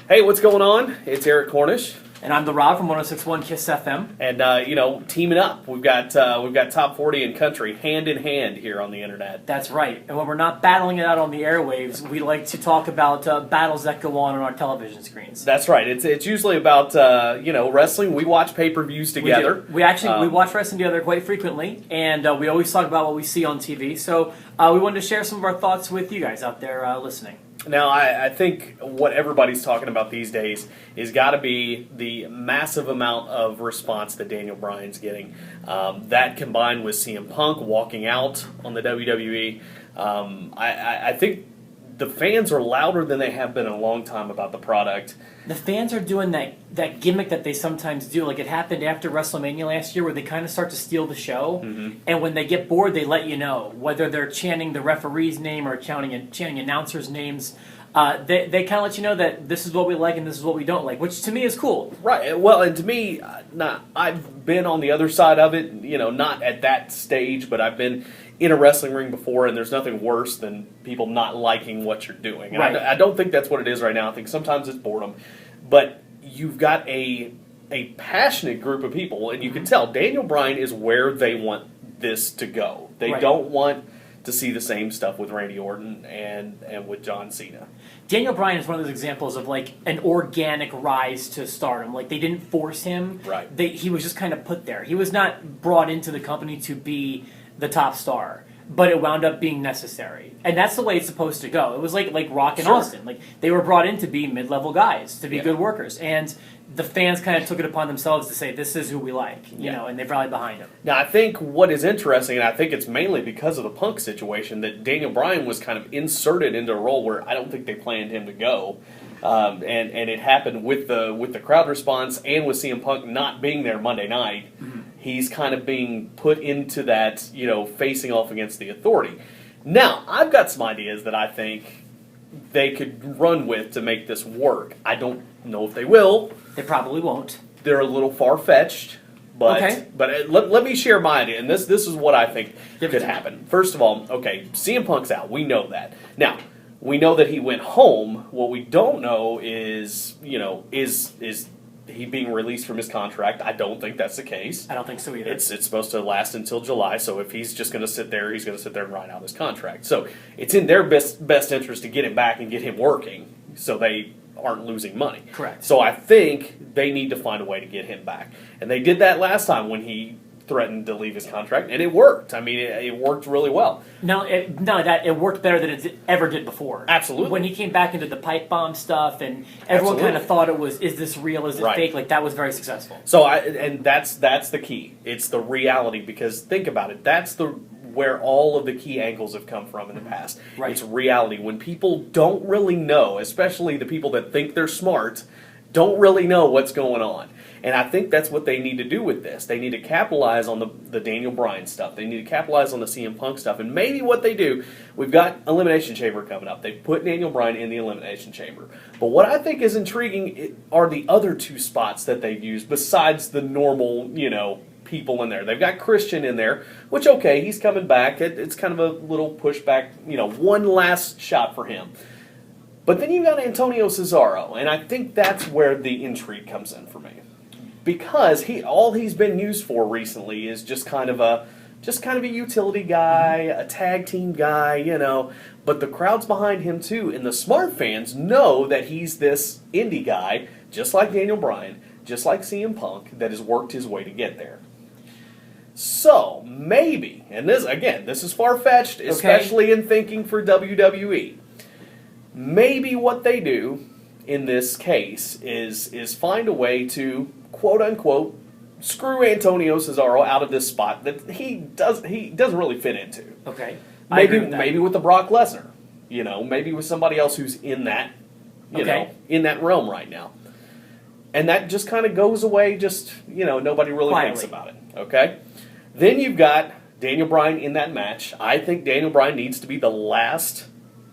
Hey, what's going on? It's Eric Cornish. And I'm the Rob from 106.1 KISS FM. And, teaming up. We've got Top 40 and Country hand in hand here on the internet. That's right. And when we're not battling it out on the airwaves, we like to talk about battles that go on our television screens. That's right. It's usually about, wrestling. We watch pay-per-views together. We watch wrestling together quite frequently, and we always talk about what we see on TV. So we wanted to share some of our thoughts with you guys out there listening. Now, I think what everybody's talking about these days is got to be the massive amount of response that Daniel Bryan's getting. That combined with CM Punk walking out on the WWE, I think the fans are louder than they have been in a long time about the product. The fans are doing that gimmick that they sometimes do. Like it happened after Wrestlemania last year where they kind of start to steal the show. Mm-hmm. And when they get bored, they let you know. Whether they're chanting the referee's name or chanting announcers' names, they kind of let you know that this is what we like and this is what we don't like, which to me is cool. Right. Well, and to me, I've been on the other side of it, not at that stage, but I've been in a wrestling ring before, and there's nothing worse than people not liking what you're doing. And right. I don't think that's what it is right now. I think sometimes it's boredom. But you've got a passionate group of people, and you can tell Daniel Bryan is where they want this to go. They right. don't want to see the same stuff with Randy Orton and with John Cena. Daniel Bryan is one of those examples of like an organic rise to stardom. Like they didn't force him. Right. He was just kind of put there. He was not brought into the company to be the top star, but it wound up being necessary. And that's the way it's supposed to go. It was like Rock and Sure. Austin. Like they were brought in to be mid-level guys, to be good workers. And the fans kind of took it upon themselves to say, this is who we like, and they rallied behind him. Now, I think what is interesting, and I think it's mainly because of the Punk situation, that Daniel Bryan was kind of inserted into a role where I don't think they planned him to go. And it happened with the crowd response and with CM Punk not being there Monday night. Mm-hmm. He's kind of being put into that, facing off against the authority. Now, I've got some ideas that I think they could run with to make this work. I don't know if they will. They probably won't. They're a little far-fetched, but okay. But let me share my idea, and this is what I think could happen. First of all, okay, CM Punk's out. We know that. Now, we know that he went home. What we don't know is, is he being released from his contract? I don't think that's the case. I don't think so either. It's supposed to last until July, so if he's just going to sit there, he's going to sit there and ride out his contract. So it's in their best interest to get him back and get him working so they aren't losing money. Correct. So I think they need to find a way to get him back. And they did that last time when he threatened to leave his contract, and it worked. I mean, it worked really well. It worked better than it ever did before. Absolutely. When he came back into the pipe bomb stuff, and everyone kind of thought it was, is this real, is it fake? Like, that was very successful. So, that's the key. It's the reality, because think about it. That's where all of the key angles have come from in the past. Right. It's reality. When people don't really know, especially the people that think they're smart, don't really know what's going on. And I think that's what they need to do with this. They need to capitalize on the Daniel Bryan stuff. They need to capitalize on the CM Punk stuff. And maybe what they do, we've got Elimination Chamber coming up. They put Daniel Bryan in the Elimination Chamber. But what I think is intriguing are the other two spots that they've used besides the normal, people in there. They've got Christian in there, which, okay, he's coming back. It's kind of a little pushback, one last shot for him. But then you've got Antonio Cesaro, and I think that's where the intrigue comes in for me. Because all he's been used for recently is just kind of a utility guy, a tag team guy, But the crowd's behind him too, and the smart fans know that he's this indie guy, just like Daniel Bryan, just like CM Punk, that has worked his way to get there. So maybe, and this is far-fetched, especially in thinking for WWE. Maybe what they do in this case is find a way to, quote-unquote, screw Antonio Cesaro out of this spot that he doesn't really fit into. Okay. Maybe with the Brock Lesnar. Maybe with somebody else who's in that, in that realm right now. And that just kind of goes away, nobody really thinks about it. Okay? Then you've got Daniel Bryan in that match. I think Daniel Bryan needs to be the last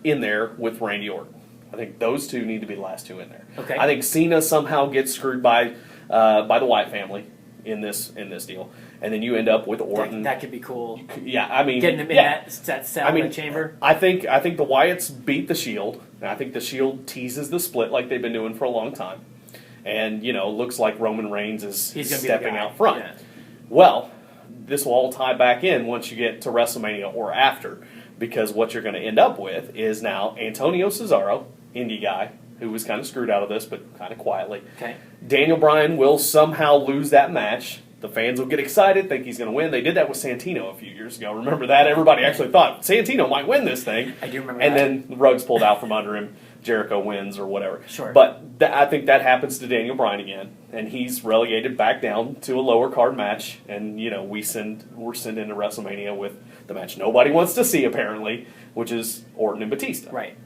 in there with Randy Orton. I think those two need to be the last two in there. Okay. I think Cena somehow gets screwed by the Wyatt family in this deal, and then you end up with Orton. That could be cool. Yeah, I mean, getting him in that settlement chamber. I think the Wyatts beat the Shield. And I think the Shield teases the split like they've been doing for a long time. And, looks like Roman Reigns is stepping out front. Yeah. Well, this will all tie back in once you get to WrestleMania or after, because what you're going to end up with is now Antonio Cesaro, indie guy, who was kind of screwed out of this, but kind of quietly. Okay. Daniel Bryan will somehow lose that match. The fans will get excited, think he's going to win. They did that with Santino a few years ago. Remember that? Everybody actually thought Santino might win this thing. I do remember and that. And then the rug's pulled out from under him. Jericho wins or whatever. Sure. But I think that happens to Daniel Bryan again, and he's relegated back down to a lower card match. And we're sent into WrestleMania with the match nobody wants to see apparently, which is Orton and Batista. Right.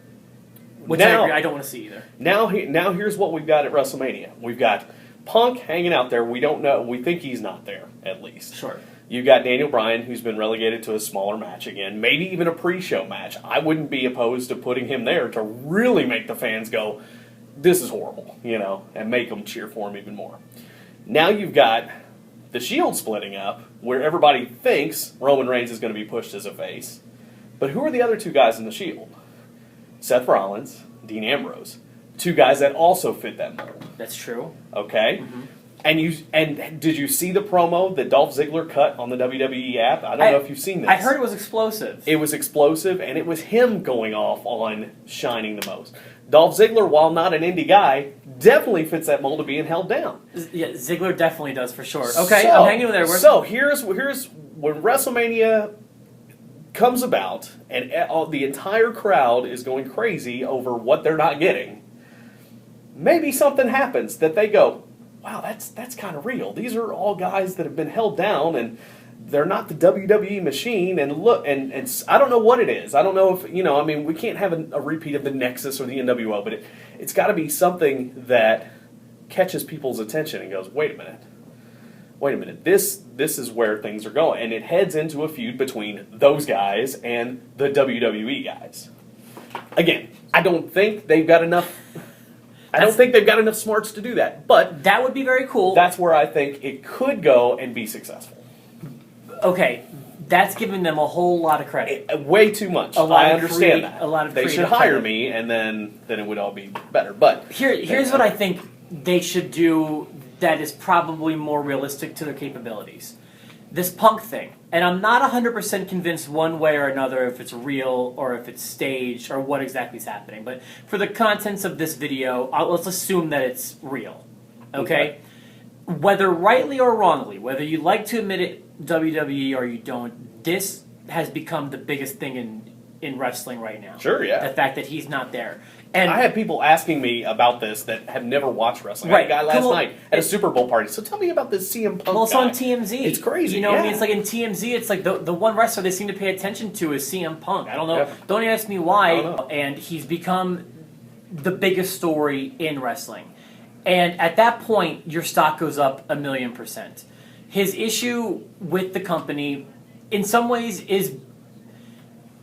Which now, I don't want to see either. Now here's what we've got at WrestleMania. We've got Punk hanging out there. We don't know. We think he's not there at least. Sure. You've got Daniel Bryan, who's been relegated to a smaller match again, maybe even a pre-show match. I wouldn't be opposed to putting him there to really make the fans go, this is horrible, and make them cheer for him even more. Now you've got the Shield splitting up, where everybody thinks Roman Reigns is going to be pushed as a face. But who are the other two guys in the Shield? Seth Rollins, Dean Ambrose. Two guys that also fit that mold. That's true. Okay? Mm-hmm. And did you see the promo that Dolph Ziggler cut on the WWE app? I don't know if you've seen this. I heard it was explosive. It was explosive, and it was him going off on shining the most. Dolph Ziggler, while not an indie guy, definitely fits that mold of being held down. Yeah, Ziggler definitely does for sure. Okay, I'm hanging with there. So here's when WrestleMania comes about, and the entire crowd is going crazy over what they're not getting. Maybe something happens that they go, wow, that's kind of real. These are all guys that have been held down, and they're not the WWE machine. And look, and I don't know what it is. I don't know if we can't have a repeat of the Nexus or the NWO, but it's got to be something that catches people's attention and goes, wait a minute. This is where things are going, and it heads into a feud between those guys and the WWE guys. Again, I don't think they've got enough. I don't think they've got enough smarts to do that, but that would be very cool. That's where I think it could go and be successful. Okay, that's giving them a whole lot of credit. Way too much. I understand that. A lot of they should hire me, and then it would all be better. But here's what I think they should do that is probably more realistic to their capabilities. This Punk thing, and I'm not 100% convinced one way or another if it's real or if it's staged or what exactly is happening, but for the contents of this video, let's assume that it's real, okay? Whether rightly or wrongly, whether you like to admit it, WWE, or you don't, this has become the biggest thing in wrestling right now. Sure, yeah. The fact that he's not there. And I had people asking me about this that have never watched wrestling. Right. I had a guy last night at a Super Bowl party. So tell me about this CM Punk Well, it's guy. on TMZ. It's crazy. You know what I mean? It's like in TMZ, it's like the one wrestler they seem to pay attention to is CM Punk. I don't know. Yeah. Don't ask me why. I don't know. And he's become the biggest story in wrestling. And at that point, your stock goes up 1,000,000%. His issue with the company, in some ways, is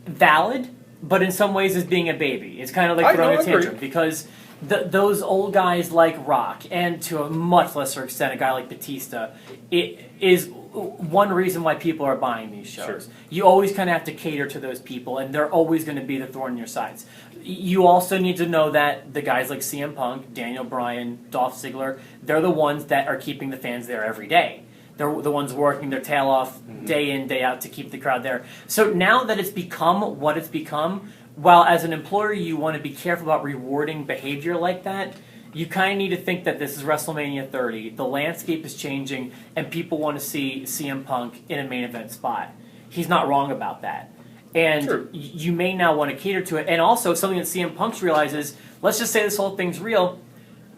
valid, but in some ways is being a baby. It's kind of like throwing a tantrum because those old guys like Rock, and to a much lesser extent a guy like Batista, it is one reason why people are buying these shows. Sure. You always kind of have to cater to those people, and they're always going to be the thorn in your sides. You also need to know that the guys like CM Punk, Daniel Bryan, Dolph Ziggler, they're the ones that are keeping the fans there every day. They're the ones working their tail off day in, day out to keep the crowd there. So now that it's become what it's become, while as an employer you want to be careful about rewarding behavior like that, you kind of need to think that this is WrestleMania 30. The landscape is changing, and people want to see CM Punk in a main event spot. He's not wrong about that. And True. You may now want to cater to it. And also, something that CM Punk realizes, let's just say this whole thing's real.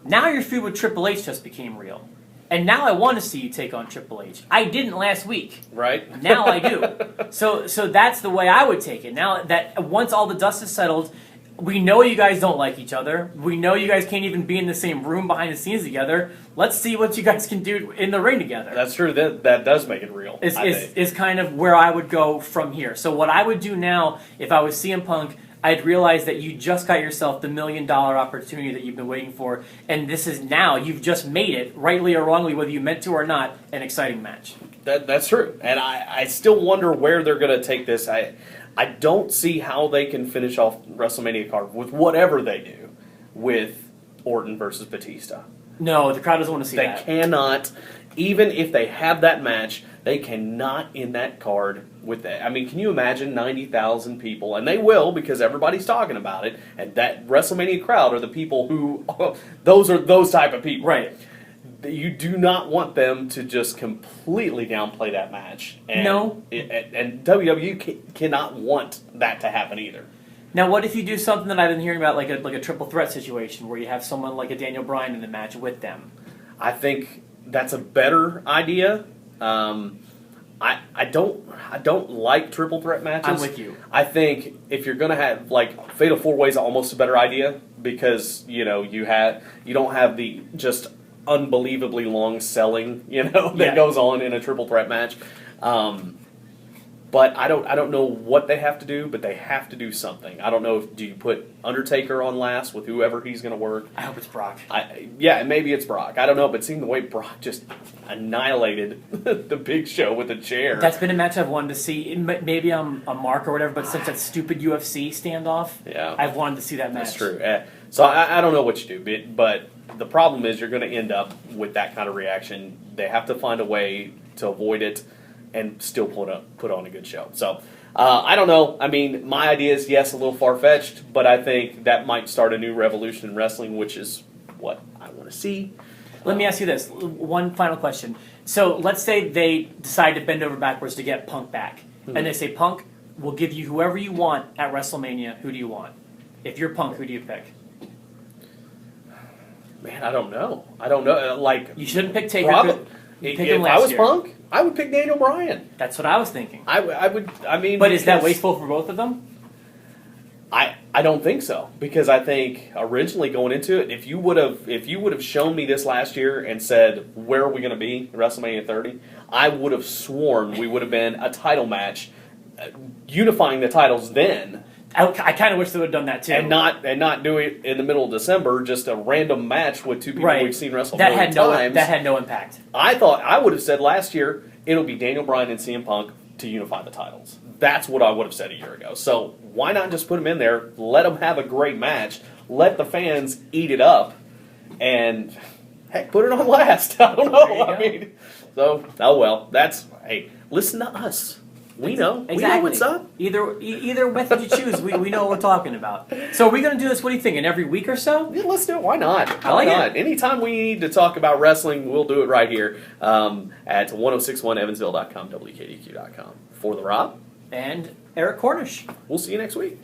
Now your feud with Triple H just became real. And now I want to see you take on Triple H. I didn't last week. Right. Now I do. So that's the way I would take it. Now that once all the dust is settled, we know you guys don't like each other. We know you guys can't even be in the same room behind the scenes together. Let's see what you guys can do in the ring together. That's true. That does make it real. Is kind of where I would go from here. So what I would do now, if I was CM Punk, I'd realize that you just got yourself the $1 million opportunity that you've been waiting for, and this is now, you've just made it, rightly or wrongly, whether you meant to or not, an exciting match. That's true. And I still wonder where they're going to take this. I don't see how they can finish off WrestleMania card with whatever they do with Orton versus Batista. No, the crowd doesn't want to see They that. cannot, even if they have that match, they cannot end that card with that. I mean, can you imagine 90,000 people? And they will, because everybody's talking about it. And that WrestleMania crowd are the people who, those are those type of people. Right. You do not want them to just completely downplay that match. And No. And WWE cannot want that to happen either. Now, what if you do something that I've been hearing about, like a triple threat situation, where you have someone like a Daniel Bryan in the match with them? I think that's a better idea. I don't like triple threat matches. I'm with you. I think if you're gonna have like fatal four ways, almost a better idea because you don't have the just unbelievably long selling that goes on in a triple threat match. But I don't know what they have to do, but they have to do something. I don't know do you put Undertaker on last with whoever he's going to work? I hope it's Brock. Maybe it's Brock. I don't know, but seeing the way Brock just annihilated the Big Show with a chair. That's been a match I've wanted to see. Maybe I'm a mark or whatever, but since that stupid UFC standoff, I've wanted to see that match. That's true. So I don't know what you do, but the problem is you're going to end up with that kind of reaction. They have to find a way to avoid it and still put on a good show. So, I don't know. I mean, my idea is, yes, a little far-fetched, but I think that might start a new revolution in wrestling, which is what I want to see. Let me ask you this. One final question. So, let's say they decide to bend over backwards to get Punk back. Mm-hmm. And they say, Punk, we'll give you whoever you want at WrestleMania. Who do you want? If you're Punk, who do you pick? Man, I don't know. Like, you shouldn't pick Taker. If I was Punk, I would pick Daniel Bryan. That's what I was thinking. I would. I mean, but is that wasteful for both of them? I don't think so, because I think originally going into it, if you would have shown me this last year and said where are we going to be WrestleMania 30, I would have sworn we would have been a title match, unifying the titles then. I kind of wish they would have done that too, and not do it in the middle of December, just a random match with two people we've seen wrestle that times. That had no impact. I thought I would have said last year it'll be Daniel Bryan and CM Punk to unify the titles. That's what I would have said a year ago. So why not just put them in there, let them have a great match, let the fans eat it up, and heck, put it on last. I don't know. I mean, so listen to us. We know. Exactly. We know what's up. Either method you choose, we know what we're talking about. So are we going to do this, what do you think, in every week or so? Yeah, let's do it. Why not? Why not? Anytime we need to talk about wrestling, we'll do it right here at 1061evansville.com, WKDQ.com. For the Rob. And Eric Cornish. We'll see you next week.